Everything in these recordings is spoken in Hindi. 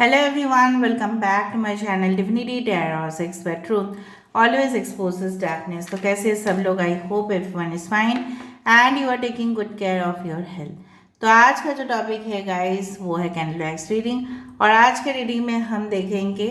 Hello everyone, welcome back to my channel Divinity Tarot 6 where truth always exposes darkness. तो कैसे हैं सब लोग? I hope everyone is fine and you are taking good care of your health. तो आज का जो टॉपिक है गाइस वो है कैंडल एक्स रीडिंग। और आज के रीडिंग में हम देखेंगे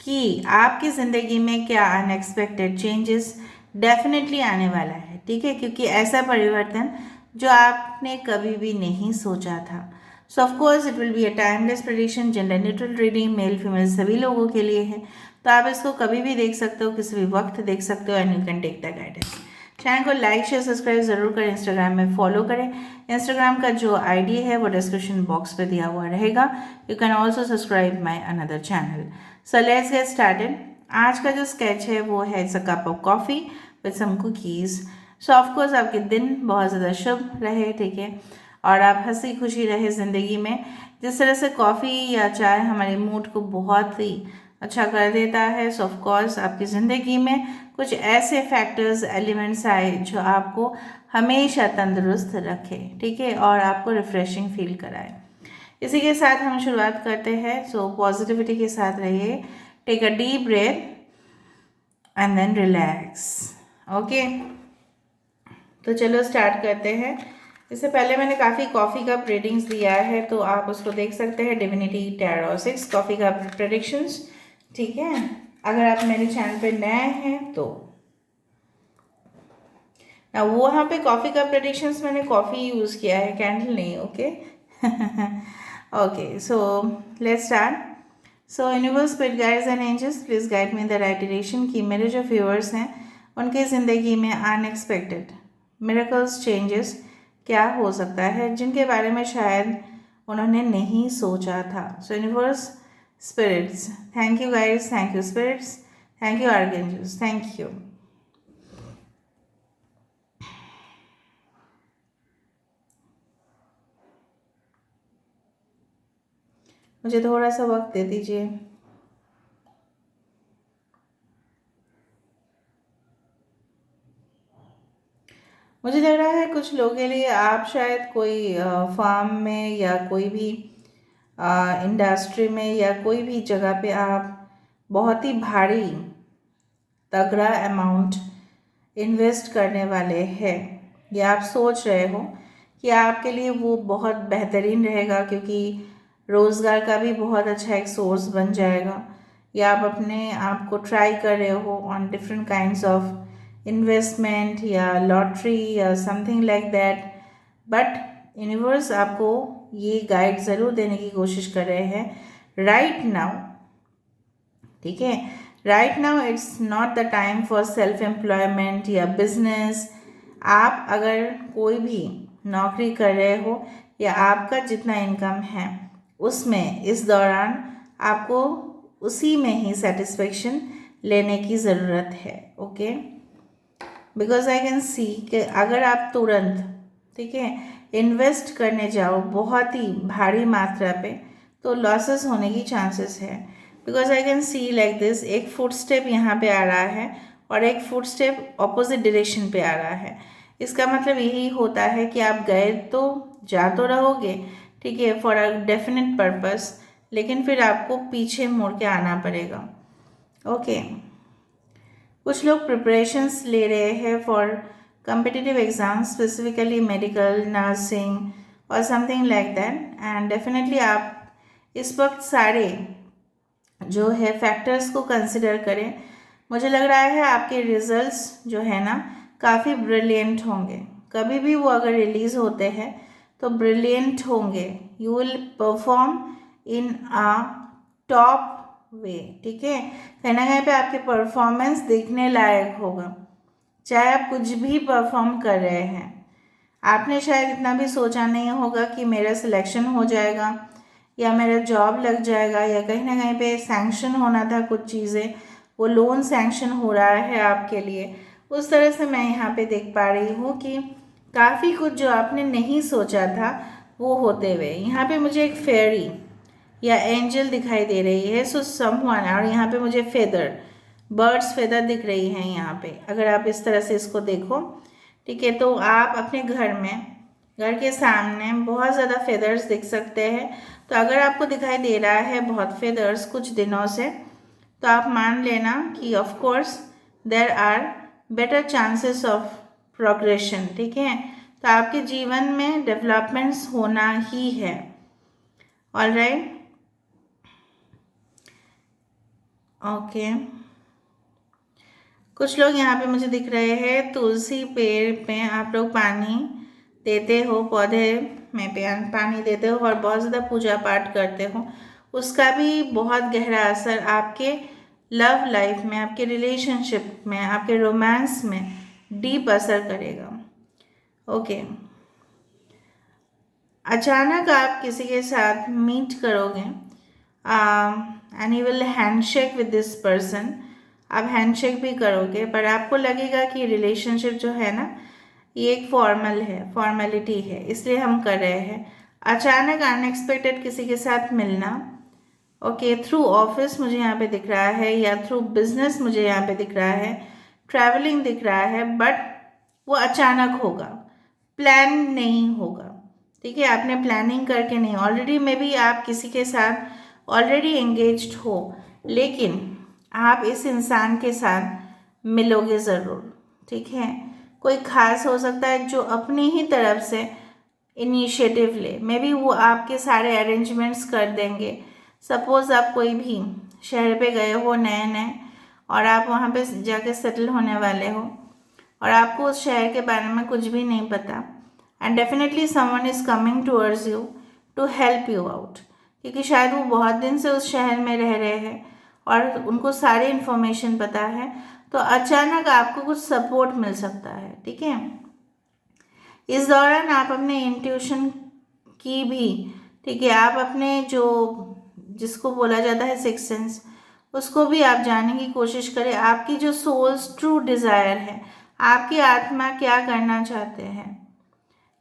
कि आपकी ज़िंदगी में क्या अनएक्सपेक्टेड चेंजेस डेफिनेटली आने वाला है, ठीक है, क्योंकि ऐसा परिवर्तन जो आपने कभी भी नहीं सोचा था। सो of course it will be a timeless prediction, gender neutral reading, male female सभी लोगों के लिए है। तो आप इसको कभी भी देख सकते हो, किसी भी वक्त देख सकते हो and you can take the guidance. Channel को लाइक शेयर सब्सक्राइब जरूर करें, इंस्टाग्राम में फॉलो करें। इंस्टाग्राम का जो आईडी है वो डिस्क्रिप्शन बॉक्स पे दिया हुआ रहेगा। You can also subscribe my another channel. So let's get started. आज का जो स्केच है वो है it's a cup of coffee with some cookies. So of course आपके दिन बहुत ज़्यादा शुभ रहे, ठीक है, और आप हंसी खुशी रहे ज़िंदगी में। जिस तरह से कॉफ़ी या चाय हमारे मूड को बहुत ही अच्छा कर देता है, सो ऑफ कोर्स आपकी ज़िंदगी में कुछ ऐसे फैक्टर्स एलिमेंट्स आए जो आपको हमेशा तंदुरुस्त रखे, ठीक है, और आपको रिफ्रेशिंग फील कराए। इसी के साथ हम शुरुआत करते हैं। सो पॉजिटिविटी के साथ रहिए, take a deep breath and then relax. Okay, तो चलो स्टार्ट करते हैं। इससे पहले मैंने काफ़ी कॉफ़ी का प्रेडिक्शंस दिया है, तो आप उसको देख सकते हैं, डिविनिटी टैरो 6 कॉफ़ी का प्रेडिक्शंस, ठीक है। अगर आप मेरे चैनल पे नए हैं तो ना, वो वहाँ पे कॉफ़ी का प्रेडिक्शंस मैंने कॉफ़ी यूज़ किया है, कैंडल नहीं। Okay okay, so let's start. So universe, spirit guides and angels, please guide me in the right direction कि मेरे जो व्यूअर्स हैं उनकी ज़िंदगी में अनएक्सपेक्टेड मिरेकल्स चेंजेस क्या हो सकता है जिनके बारे में शायद उन्होंने नहीं सोचा था। So universe, spirits, thank you guides, thank you spirits, thank you archangels, thank you. मुझे थोड़ा सा वक्त दे दीजिए। मुझे लग रहा है कुछ लोगों के लिए आप शायद कोई फार्म में या कोई भी इंडस्ट्री में या कोई भी जगह पे आप बहुत ही भारी तगड़ा अमाउंट इन्वेस्ट करने वाले हैं, या आप सोच रहे हो कि आपके लिए वो बहुत बेहतरीन रहेगा क्योंकि रोज़गार का भी बहुत अच्छा एक सोर्स बन जाएगा, या आप अपने आप को ट्राई कर रहे हो on different kinds of investment या लॉटरी या something like that. But universe आपको ये गाइड ज़रूर देने की कोशिश कर रहे हैं राइट नाउ, ठीक है। Right now it's not the time for self employment या बिजनेस। आप अगर कोई भी नौकरी कर रहे हो या आपका जितना इनकम है उसमें इस दौरान आपको उसी में ही सेटिस्फेक्शन लेने की ज़रूरत है। Okay, because I can see कि अगर आप तुरंत, ठीक है, इन्वेस्ट करने जाओ बहुत ही भारी मात्रा पे तो लॉसेस होने की चांसेस है। Because I can see like this, एक फुट स्टेप यहाँ पे आ रहा है और एक फुट स्टेप ऑपोजिट डायरेक्शन पे आ रहा है। इसका मतलब यही होता है कि आप गए तो जा तो रहोगे, ठीक है, फॉर अ डेफिनेट पर्पस, लेकिन फिर आपको पीछे मुड़ के आना पड़ेगा। ओके, कुछ लोग प्रिपरेशंस ले रहे हैं for competitive exam, specifically medical, nursing और something like that. And definitely आप इस वक्त सारे जो है फैक्टर्स को कंसिडर करें। मुझे लग रहा है आपके रिजल्ट्स जो है ना काफ़ी ब्रिलियंट होंगे। कभी भी वो अगर रिलीज़ होते हैं तो ब्रिलियंट होंगे। You will perform in a top way, ठीक है। कहीं ना कहीं पे आपके परफॉर्मेंस देखने लायक होगा, चाहे आप कुछ भी परफॉर्म कर रहे हैं। आपने शायद इतना भी सोचा नहीं होगा कि मेरा सिलेक्शन हो जाएगा या मेरा जॉब लग जाएगा या कहीं ना कहीं पे सैंक्शन होना था कुछ चीज़ें, वो लोन सैंक्शन हो रहा है आपके लिए। उस तरह से मैं यहाँ पे देख पा रही हूँ कि काफ़ी कुछ जो आपने नहीं सोचा था वो होते हुए। यहाँ पे मुझे एक फेयरी या एंजल दिखाई दे रही है, सो समवन, और यहाँ पे मुझे फेदर, बर्ड्स फेदर दिख रही हैं यहाँ पे। अगर आप इस तरह से इसको देखो, ठीक है, तो आप अपने घर में, घर के सामने बहुत ज़्यादा फेदर्स दिख सकते हैं। तो अगर आपको दिखाई दे रहा है बहुत फेदर्स कुछ दिनों से, तो आप मान लेना कि of course there are better chances of progression. ठीक है, तो आपके जीवन में डेवलपमेंट्स होना ही है। All right, okay. कुछ लोग यहाँ पे मुझे दिख रहे हैं, तुलसी पेड़ पे आप लोग पानी देते हो, पौधे में पानी देते हो और बहुत ज़्यादा पूजा पाठ करते हो, उसका भी बहुत गहरा असर आपके लव लाइफ में, आपके रिलेशनशिप में, आपके रोमांस में डीप असर करेगा। ओके, अचानक आप किसी के साथ मीट करोगे and you will handshake with this person, आप हैंडशेक भी करोगे, पर आपको लगेगा कि रिलेशनशिप जो है ना, ये एक फॉर्मल है, फॉर्मेलिटी है, इसलिए हम कर रहे हैं। अचानक अनएक्सपेक्टेड किसी के साथ मिलना, ओके, थ्रू ऑफिस मुझे यहाँ पे दिख रहा है, या थ्रू बिजनेस मुझे यहाँ पे दिख रहा है, ट्रैवलिंग दिख रहा है, बट वो अचानक होगा, प्लान नहीं होगा। ठीक है, आपने प्लानिंग करके नहीं, ऑलरेडी मे बी आप किसी के साथ ऑलरेडी एंगेज्ड हो, लेकिन आप इस इंसान के साथ मिलोगे ज़रूर। ठीक है, कोई खास हो सकता है जो अपनी ही तरफ से इनिशिएटिव ले, मे बी वो आपके सारे अरेंजमेंट्स कर देंगे। सपोज़ आप कोई भी शहर पे गए हो नए नए, और आप वहाँ पे जाके सेटल होने वाले हो, और आपको उस शहर के बारे में कुछ भी नहीं पता, and definitely someone is coming towards you to help you out, क्योंकि शायद वो बहुत दिन से उस शहर में रह रहे हैं और उनको सारी इन्फॉर्मेशन पता है, तो अचानक आपको कुछ सपोर्ट मिल सकता है। ठीक है, इस दौरान आप अपने इंट्यूशन की भी, ठीक है, आप अपने जो जिसको बोला जाता है सिक्स सेंस, उसको भी आप जानने की कोशिश करें। आपकी जो सोल्स ट्रू डिज़ायर है, आपकी आत्मा क्या करना चाहते हैं,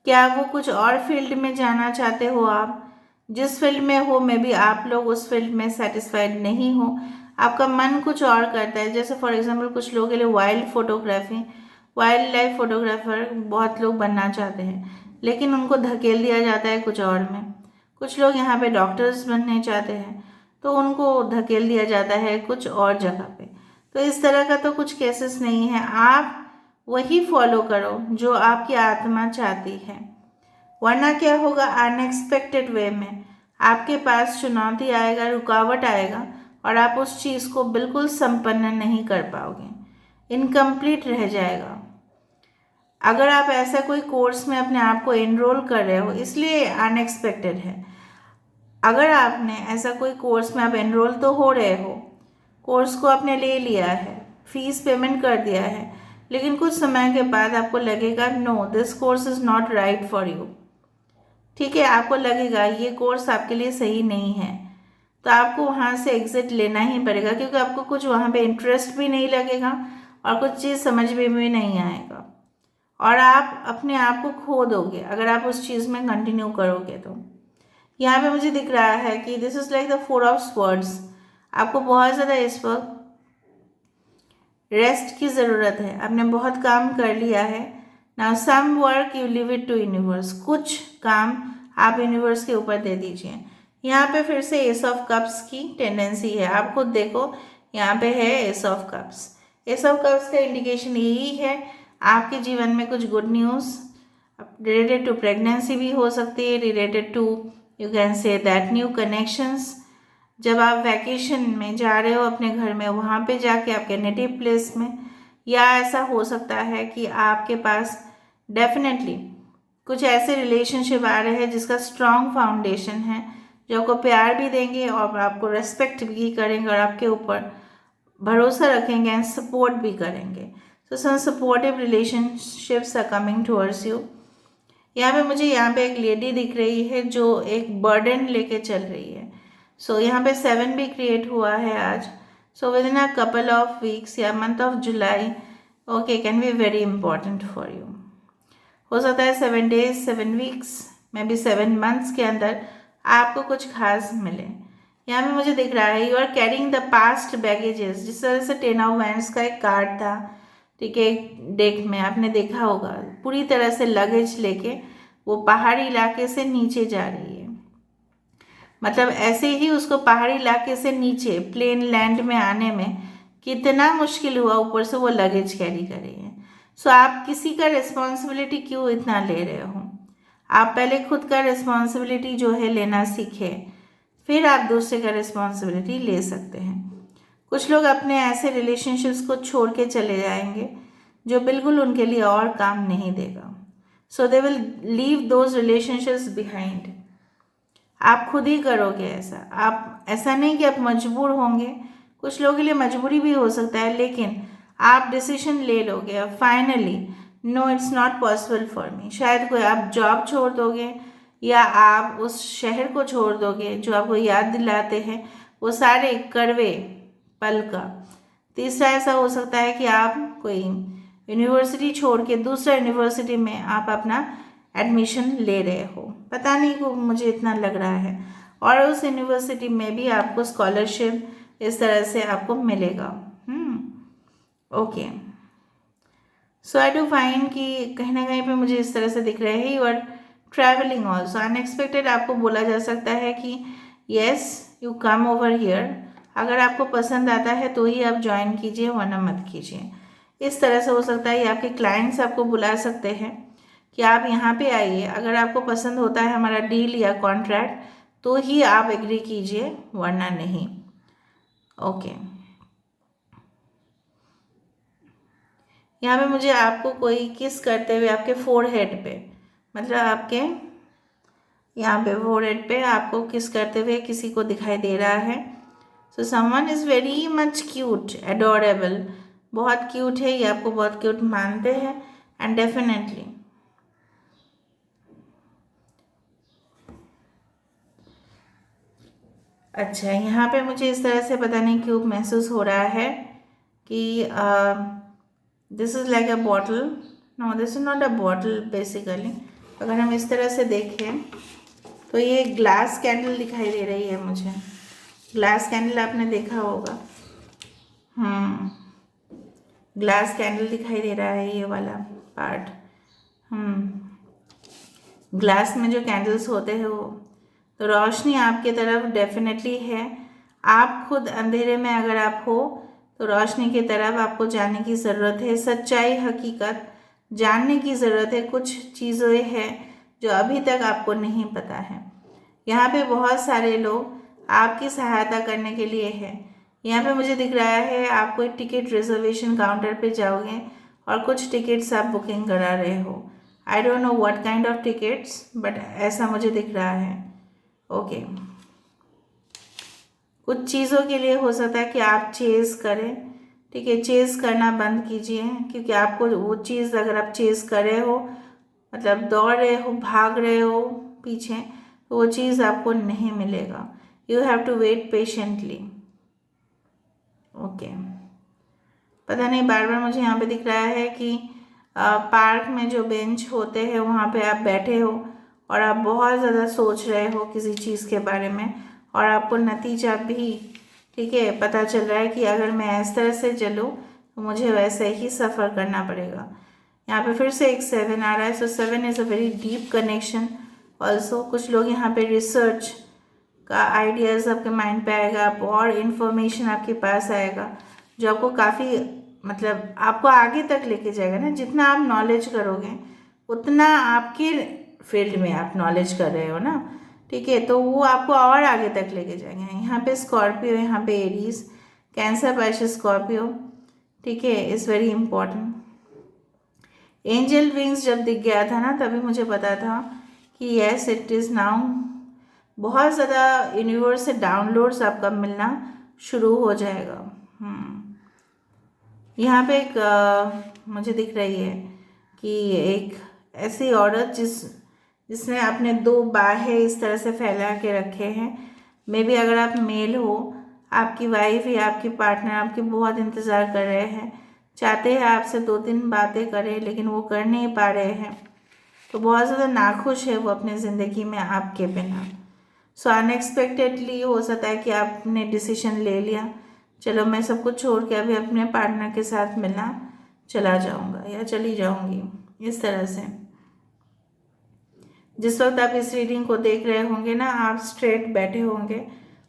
क्या वो कुछ और फील्ड में जाना चाहते हो, आप जिस फील्ड में हो मे बी आप लोग उस फील्ड में सेटिस्फाइड नहीं हो, आपका मन कुछ और करता है। जैसे फॉर एग्जांपल कुछ लोगों के लिए wild photography, wild life photographer बहुत लोग बनना चाहते हैं, लेकिन उनको धकेल दिया जाता है कुछ और में। कुछ लोग यहाँ पे डॉक्टर्स बनने चाहते हैं, तो उनको धकेल दिया जाता है कुछ और जगह पे। तो इस तरह का तो कुछ केसेस नहीं है, आप वही फॉलो करो जो आपकी आत्मा चाहती है, वरना क्या होगा, अनएक्सपेक्टेड वे में आपके पास चुनौती आएगा, रुकावट आएगा, और आप उस चीज़ को बिल्कुल संपन्न नहीं कर पाओगे, इनकम्प्लीट रह जाएगा। अगर आप ऐसा कोई कोर्स में अपने आप को एनरोल कर रहे हो, इसलिए अनएक्सपेक्टेड है। अगर आपने ऐसा कोई कोर्स में आप एनरोल तो हो रहे हो, कोर्स को आपने ले लिया है, फीस पेमेंट कर दिया है, लेकिन कुछ समय के बाद आपको लगेगा no, this course is not right for you. ठीक है, आपको लगेगा ये कोर्स आपके लिए सही नहीं है, तो आपको वहाँ से एग्ज़िट लेना ही पड़ेगा, क्योंकि आपको कुछ वहाँ पे इंटरेस्ट भी नहीं लगेगा और कुछ चीज़ समझ में भी नहीं आएगा, और आप अपने आप को खो दोगे अगर आप उस चीज़ में कंटिन्यू करोगे। तो यहाँ पे मुझे दिख रहा है कि this is like the four of swords, आपको बहुत ज़्यादा इस वक्त रेस्ट की ज़रूरत है, आपने बहुत काम कर लिया है। Now some work you leave it to universe, कुछ काम आप यूनिवर्स के ऊपर दे दीजिए। यहाँ पे फिर से एस ऑफ कप्स की टेंडेंसी है, आप खुद देखो, यहाँ पे है ace of cups. Ace of cups का इंडिकेशन यही है, आपके जीवन में कुछ good news related to pregnancy भी हो सकती है, related to you can say that new connections. जब आप वैकेशन में जा रहे हो अपने घर में, वहाँ पे जाके आपके नेटिव प्लेस में, या ऐसा हो सकता है कि आपके पास डेफिनेटली कुछ ऐसे रिलेशनशिप आ रहे हैं जिसका स्ट्रॉन्ग फाउंडेशन है, जो आपको प्यार भी देंगे और आपको रेस्पेक्ट भी करेंगे और आपके ऊपर भरोसा रखेंगे एंड सपोर्ट भी करेंगे। So some supportive relationships are coming towards you. यहाँ पे मुझे यहाँ पे एक लेडी दिख रही है जो एक बर्डन लेके चल रही है। सो यहाँ पे 7 भी क्रिएट हुआ है आज। So within a couple of weeks या month of July, okay, can be very important for you. हो सकता है 7 days 7 weeks maybe 7 months के अंदर आपको कुछ खास मिले। यहाँ पे मुझे दिख रहा है you are carrying the past baggages, जिस तरह से 10 of Wands का एक कार्ड था, ठीक है, डेक में आपने देखा होगा, पूरी तरह से लगेज लेके वो पहाड़ी इलाके से नीचे जा रही है। मतलब ऐसे ही उसको पहाड़ी इलाके से नीचे प्लेन लैंड में आने में कितना मुश्किल हुआ, ऊपर से वो लगेज कैरी कर रही है। सो आप किसी का रिस्पॉन्सिबिलिटी क्यों इतना ले रहे हो? आप पहले खुद का रिस्पॉन्सिबिलिटी जो है लेना सीखें, फिर आप दूसरे का रिस्पॉन्सिबिलिटी ले सकते हैं। कुछ लोग अपने ऐसे रिलेशनशिप्स को छोड़ के चले जाएंगे जो बिल्कुल उनके लिए और काम नहीं देगा। So they will leave those relationships behind. आप खुद ही करोगे ऐसा। आप ऐसा नहीं कि आप मजबूर होंगे, कुछ लोगों के लिए मजबूरी भी हो सकता है, लेकिन आप डिसीजन ले लोगे अब finally, no it's not possible for me. शायद कोई आप जॉब छोड़ दोगे या आप उस शहर को छोड़ दोगे जो आपको याद दिलाते हैं वो सारे कड़वे पल का। तीसरा ऐसा हो सकता है कि आप कोई यूनिवर्सिटी छोड़ के दूसरा यूनिवर्सिटी में आप अपना एडमिशन ले रहे हो, पता नहीं को मुझे इतना लग रहा है, और उस यूनिवर्सिटी में भी आपको स्कॉलरशिप इस तरह से आपको मिलेगा। Okay, so I do find कि कहीं ना कहीं पे मुझे इस तरह से दिख रहे हैं। You are travelling also unexpected. आपको बोला जा सकता है कि yes you come over here. अगर आपको पसंद आता है तो ही आप ज्वाइन कीजिए, वरना मत कीजिए। इस तरह से हो सकता है आपके क्लाइंट्स आपको बुला सकते हैं कि आप यहाँ पे आइए, अगर आपको पसंद होता है हमारा डील या कॉन्ट्रैक्ट तो ही आप एग्री कीजिए, वरना नहीं। ओके, यहाँ पे मुझे आपको कोई किस करते हुए आपके फोरहेड पे, मतलब आपके यहाँ पे फोरहेड पे आपको किस करते हुए किसी को दिखाई दे रहा है। So someone is very much cute, adorable, बहुत क्यूट है, ये आपको बहुत क्यूट मानते हैं एंड डेफिनेटली अच्छा, यहाँ पे मुझे इस तरह से पता नहीं क्यों महसूस हो रहा है कि this is like a bottle. No, this is not a bottle basically. अगर हम इस तरह से देखें तो ये ग्लास कैंडल दिखाई दे रही है मुझे। ग्लास कैंडल आपने देखा होगा, ग्लास कैंडल दिखाई दे रहा है ये वाला पार्ट। ग्लास में जो कैंडल्स होते हैं वो, तो रोशनी आपके तरफ डेफिनेटली है। आप खुद अंधेरे में अगर आप हो तो रोशनी की तरफ आपको जाने की ज़रूरत है, सच्चाई हकीकत जानने की ज़रूरत है। कुछ चीज़ें हैं जो अभी तक आपको नहीं पता है। यहाँ पे बहुत सारे लोग आपकी सहायता करने के लिए हैं। यहाँ पे मुझे दिख रहा है आप कोई टिकट रिजर्वेशन काउंटर पे जाओगे और कुछ टिकट्स आप बुकिंग करा रहे हो। I don't know what kind of tickets, but ऐसा मुझे दिख रहा है। ओके, कुछ चीज़ों के लिए हो सकता है कि आप चेज़ करें, ठीक है, चेज़ करना बंद कीजिए, क्योंकि आपको वो चीज़ अगर आप चेज़ कर रहे हो, मतलब दौड़ रहे हो, भाग रहे हो पीछे, तो वो चीज़ आपको नहीं मिलेगा। You have to wait patiently. Okay, पता नहीं बार बार मुझे यहाँ पे दिख रहा है कि पार्क में जो बेंच होते हैं वहाँ पे आप बैठे हो और आप बहुत ज़्यादा सोच रहे हो किसी चीज़ के बारे में, और आपको नतीजा भी, ठीक है, पता चल रहा है कि अगर मैं इस तरह से चलूँ तो मुझे वैसे ही सफ़र करना पड़ेगा। यहाँ पे फिर से एक 7 आ रहा है। सो 7 is a very deep connection also. कुछ लोग यहाँ पे रिसर्च का आइडियाज़ आपके माइंड पे आएगा, आप और इन्फॉर्मेशन आपके पास आएगा जो आपको काफ़ी, मतलब आपको आगे तक लेके जाएगा ना। जितना आप नॉलेज करोगे उतना आपके फील्ड में आप नॉलेज कर रहे हो ना, ठीक है, तो वो आपको और आगे तक लेके जाएंगे। यहाँ पे स्कॉर्पियो, यहाँ पे एरीज, कैंसर पाइसेस स्कॉर्पियो, ठीक है, is very important. Angel wings जब दिख गया था ना तभी मुझे पता था कि येस इट इज़ नाउ, बहुत ज़्यादा यूनिवर्स से डाउनलोड्स आपका मिलना शुरू हो जाएगा। यहाँ पे एक मुझे दिख रही है कि एक ऐसी औरत जिसने अपने 2 बाहें इस तरह से फैला के रखे हैं। मे बी अगर आप मेल हो, आपकी वाइफ या आपकी पार्टनर आपकी बहुत इंतज़ार कर रहे हैं, चाहते हैं आपसे 2-3 बातें करें लेकिन वो कर नहीं पा रहे हैं, तो बहुत ज़्यादा नाखुश है वो अपनी ज़िंदगी में आपके बिना। सो अनएक्सपेक्टेडली हो सकता है कि आपने डिसीजन ले लिया, चलो मैं सब कुछ छोड़ के अभी अपने पार्टनर के साथ मिलना चला जाऊंगा या चली जाऊंगी, इस तरह से। जिस वक्त आप इस रीडिंग को देख रहे होंगे ना, आप स्ट्रेट बैठे होंगे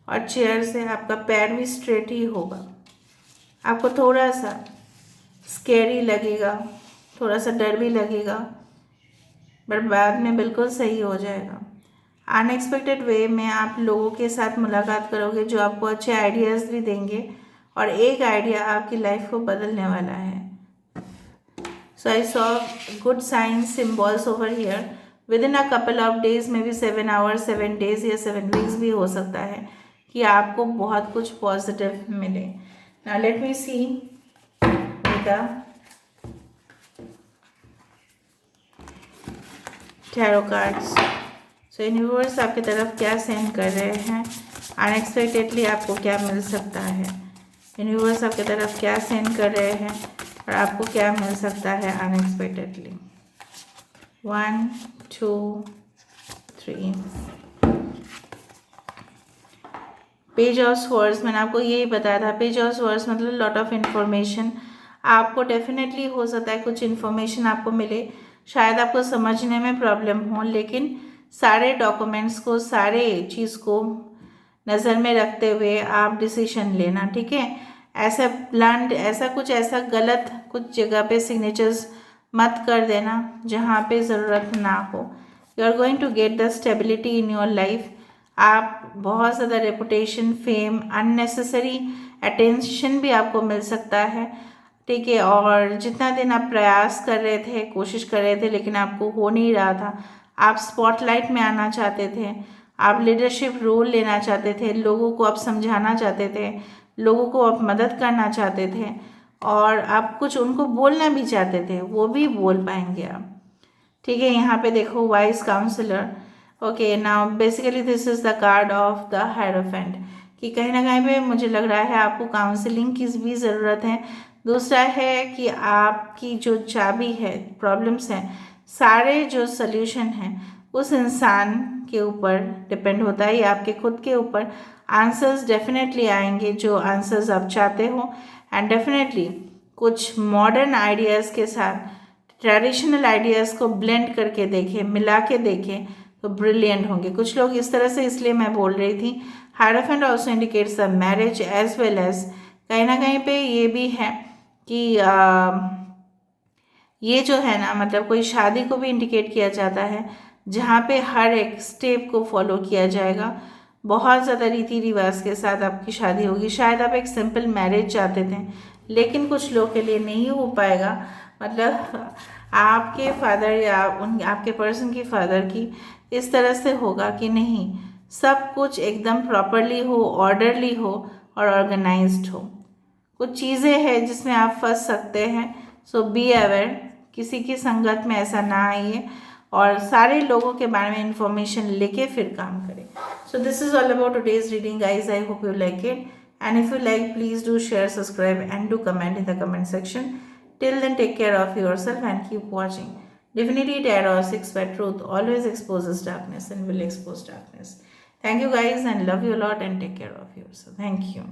और चेयर से आपका पैर भी स्ट्रेट ही होगा। आपको थोड़ा सा स्कैरी लगेगा, थोड़ा सा डर भी लगेगा, बट बाद में बिल्कुल सही हो जाएगा। अनएक्सपेक्टेड वे में आप लोगों के साथ मुलाकात करोगे जो आपको अच्छे आइडियाज़ भी देंगे, और एक आइडिया आपकी लाइफ को बदलने वाला है। So I saw good signs symbols over here. Within a couple of days, maybe 7 hours, 7 days या 7 वीक्स भी हो सकता है कि आपको बहुत कुछ पॉजिटिव मिले। Now let me see the tarot cards. So universe आपकी तरफ क्या सेंड कर रहे हैं, अनएक्सपेक्टेडली आपको क्या मिल सकता है। यूनिवर्स आपकी तरफ क्या सेंड कर रहे हैं और आपको क्या मिल सकता है अनएक्सपेक्टेडली। 1 2 3 page of swords. मैंने आपको यही बताया था, पेज ऑफ स्वॉर्ड्स मतलब लॉट ऑफ इन्फॉर्मेशन। आपको डेफिनेटली हो सकता है कुछ इन्फॉर्मेशन आपको मिले, शायद आपको समझने में प्रॉब्लम हो, लेकिन सारे डॉक्यूमेंट्स को, सारे चीज़ को नज़र में रखते हुए आप डिसीजन लेना, ठीक है। ऐसा ब्लंट, ऐसा गलत कुछ जगह पे सिग्नेचर्स मत कर देना जहाँ पे ज़रूरत ना हो। You are going to get the stability in your life. आप बहुत ज़्यादा रेपुटेशन, फेम, अननेसेसरी अटेंशन भी आपको मिल सकता है, ठीक है। और जितना दिन आप प्रयास कर रहे थे, कोशिश कर रहे थे, लेकिन आपको हो नहीं रहा था, आप स्पॉटलाइट में आना चाहते थे, आप लीडरशिप रोल लेना चाहते थे, लोगों को आप समझाना चाहते थे, लोगों को आप मदद करना चाहते थे, और आप कुछ उनको बोलना भी चाहते थे, वो भी बोल पाएंगे आप, ठीक है। यहाँ पे देखो wise counsellor. Okay, now basically this is the card of the hierophant, कि कहीं ना कहीं पे मुझे लग रहा है आपको काउंसलिंग की भी ज़रूरत है। दूसरा है कि आपकी जो चाबी है, प्रॉब्लम्स हैं, सारे जो सल्यूशन हैं उस इंसान के ऊपर डिपेंड होता है, या आपके खुद के ऊपर। आंसर्स डेफिनेटली आएंगे, जो आंसर्स आप चाहते हो, एंड डेफिनेटली कुछ मॉडर्न आइडियाज़ के साथ ट्रेडिशनल आइडियाज़ को ब्लेंड करके देखें, मिला के देखें, तो ब्रिलियंट होंगे कुछ लोग इस तरह से। इसलिए मैं बोल रही थी, hierophant also indicates the marriage as well as, कहीं ना कहीं पे ये भी है कि ये जो है ना, मतलब कोई शादी को भी इंडिकेट किया जाता है, जहाँ पे हर एक स्टेप को फॉलो किया जाएगा, बहुत ज़्यादा रीति रिवाज के साथ आपकी शादी होगी। शायद आप एक सिंपल मैरिज चाहते थे, लेकिन कुछ लोग के लिए नहीं हो पाएगा। मतलब आपके फादर या आपके पर्सन की फादर की इस तरह से होगा कि नहीं, सब कुछ एकदम प्रॉपरली हो, ऑर्डरली हो और ऑर्गेनाइज्ड हो। कुछ चीज़ें हैं जिसमें आप फंस सकते हैं, सो बी अवेयर, किसी की संगत में ऐसा ना आइए, और सारे लोगों के बारे में इंफॉर्मेशन लेके फिर काम करें। So this is all about today's reading guys. I hope you like it, and if you like, please do share, subscribe and do comment in the comment section. Till then, take care of yourself and keep watching. Divinity Tarot 6, where truth always exposes darkness and will expose darkness. Thank you guys, and love you a lot, and take care of yourself. Thank you.